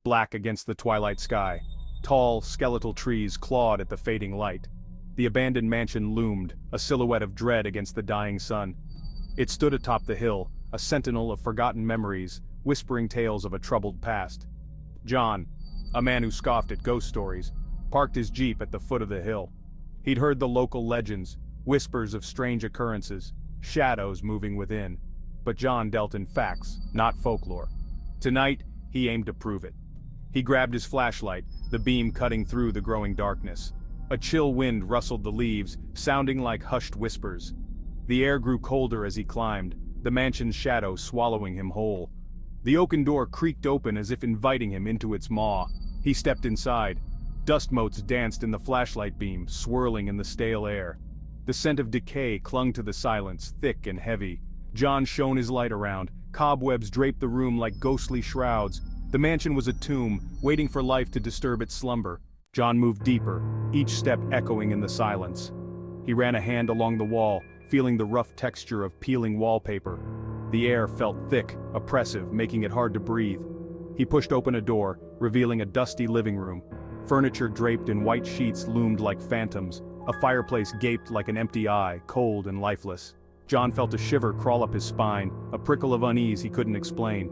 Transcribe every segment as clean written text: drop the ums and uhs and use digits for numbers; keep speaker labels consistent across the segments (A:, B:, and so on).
A: black against the twilight sky. Tall, skeletal trees clawed at the fading light. The abandoned mansion loomed, a silhouette of dread against the dying sun. It stood atop the hill, a sentinel of forgotten memories, whispering tales of a troubled past. John, a man who scoffed at ghost stories, parked his jeep at the foot of the hill. He'd heard the local legends, whispers of strange occurrences, shadows moving within. But John dealt in facts, not folklore. Tonight, he aimed to prove it. He grabbed his flashlight, the beam cutting through the growing darkness. A chill wind rustled the leaves, sounding like hushed whispers. The air grew colder as he climbed, the mansion's shadow swallowing him whole. The oaken door creaked open as if inviting him into its maw. He stepped inside. Dust motes danced in the flashlight beam, swirling in the stale air. The scent of decay clung to the silence, thick and heavy. John shone his light around. Cobwebs draped the room like ghostly shrouds. The mansion was a tomb, waiting for life to disturb its slumber. John moved deeper, each step echoing in the silence. He ran a hand along the wall, feeling the rough texture of peeling wallpaper. The air felt thick, oppressive, making it hard to breathe. He pushed open a door, revealing a dusty living room. Furniture draped in white sheets loomed like phantoms. A fireplace gaped like an empty eye, cold and lifeless. John felt a shiver crawl up his spine, a prickle of unease he couldn't explain.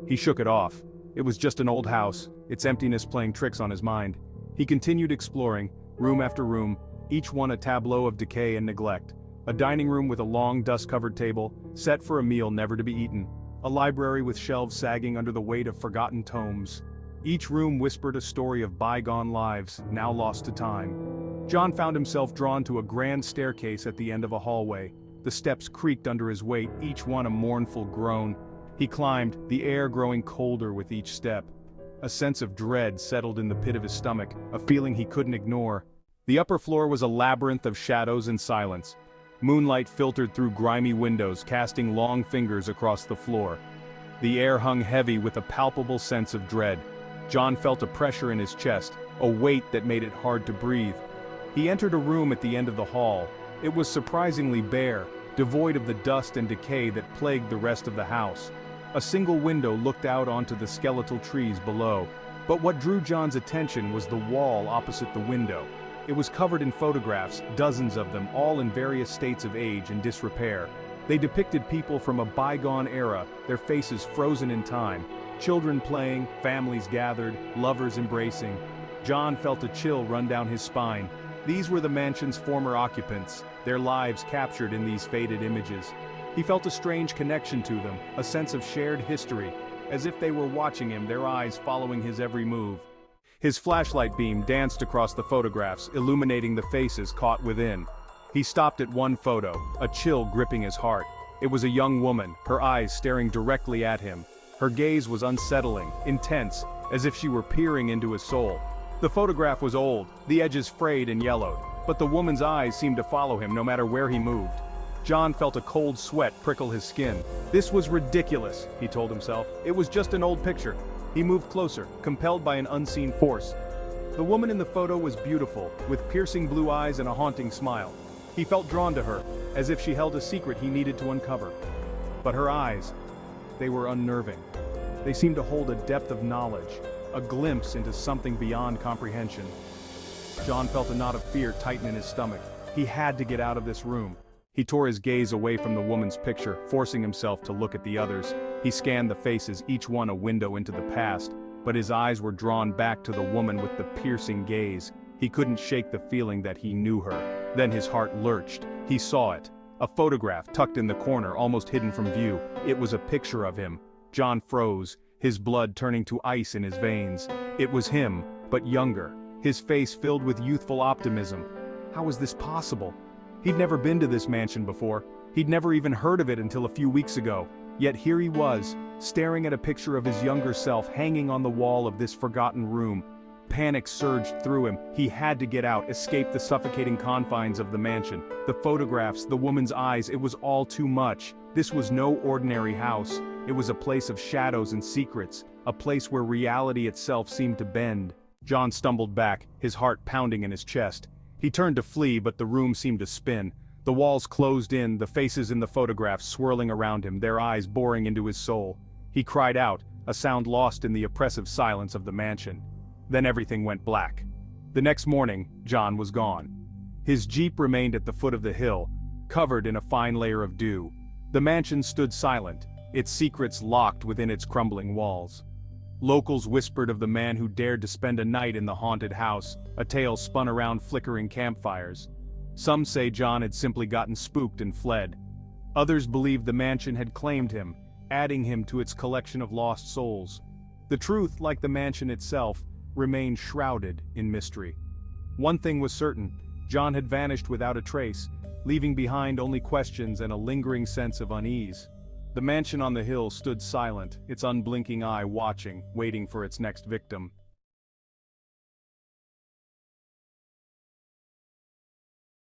A: He shook it off. It was just an old house, its emptiness playing tricks on his mind. He continued exploring, room after room, each one a tableau of decay and neglect. A dining room with a long, dust-covered table, set for a meal never to be eaten. A library with shelves sagging under the weight of forgotten tomes. Each room whispered a story of bygone lives, now lost to time. John found himself drawn to a grand staircase at the end of a hallway. The steps creaked under his weight, each one a mournful groan. He climbed, the air growing colder with each step. A sense of dread settled in the pit of his stomach, a feeling he couldn't ignore. The upper floor was a labyrinth of shadows and silence. Moonlight filtered through grimy windows, casting long fingers across the floor. The air hung heavy with a palpable sense of dread. John felt a pressure in his chest, a weight that made it hard to breathe. He entered a room at the end of the hall. It was surprisingly bare, devoid of the dust and decay that plagued the rest of the house. A single window looked out onto the skeletal trees below. But what drew John's attention was the wall opposite the window. It was covered in photographs, dozens of them, all in various states of age and disrepair. They depicted people from a bygone era, their faces frozen in time. Children playing, families gathered, lovers embracing. John felt a chill run down his spine. These were the mansion's former occupants, their lives captured in these faded images. He felt a strange connection to them, a sense of shared history, as if they were watching him, their eyes following his every move. His flashlight beam danced across the photographs, illuminating the faces caught within. He stopped at one photo, a chill gripping his heart. It was a young woman, her eyes staring directly at him. Her gaze was unsettling, intense, as if she were peering into his soul. The photograph was old, the edges frayed and yellowed, but the woman's eyes seemed to follow him no matter where he moved. John felt a cold sweat prickle his skin. This was ridiculous, he told himself. It was just an old picture. He moved closer, compelled by an unseen force. The woman in the photo was beautiful, with piercing blue eyes and a haunting smile. He felt drawn to her, as if she held a secret he needed to uncover. But her eyes, they were unnerving. They seemed to hold a depth of knowledge, a glimpse into something beyond comprehension. John felt a knot of fear tighten in his stomach. He had to get out of this room. He tore his gaze away from the woman's picture, forcing himself to look at the others. He scanned the faces, each one a window into the past, but his eyes were drawn back to the woman with the piercing gaze. He couldn't shake the feeling that he knew her. Then his heart lurched. He saw it. A photograph tucked in the corner, almost hidden from view. It was a picture of him. John froze, his blood turning to ice in his veins. It was him, but younger, his face filled with youthful optimism. How was this possible? He'd never been to this mansion before. He'd never even heard of it until a few weeks ago. Yet here he was, staring at a picture of his younger self hanging on the wall of this forgotten room. Panic surged through him. He had to get out, escape the suffocating confines of the mansion. The photographs, the woman's eyes, it was all too much. This was no ordinary house. It was a place of shadows and secrets, a place where reality itself seemed to bend. John stumbled back, his heart pounding in his chest. He turned to flee, but the room seemed to spin. The walls closed in, the faces in the photographs swirling around him, their eyes boring into his soul. He cried out, a sound lost in the oppressive silence of the mansion. Then everything went black. The next morning, John was gone. His jeep remained at the foot of the hill, covered in a fine layer of dew. The mansion stood silent, its secrets locked within its crumbling walls. Locals whispered of the man who dared to spend a night in the haunted house, a tale spun around flickering campfires. Some say John had simply gotten spooked and fled. Others believed the mansion had claimed him, adding him to its collection of lost souls. The truth, like the mansion itself, remained shrouded in mystery. One thing was certain: John had vanished without a trace, leaving behind only questions and a lingering sense of unease. The mansion on the hill stood silent, its unblinking eye watching, waiting for its next victim.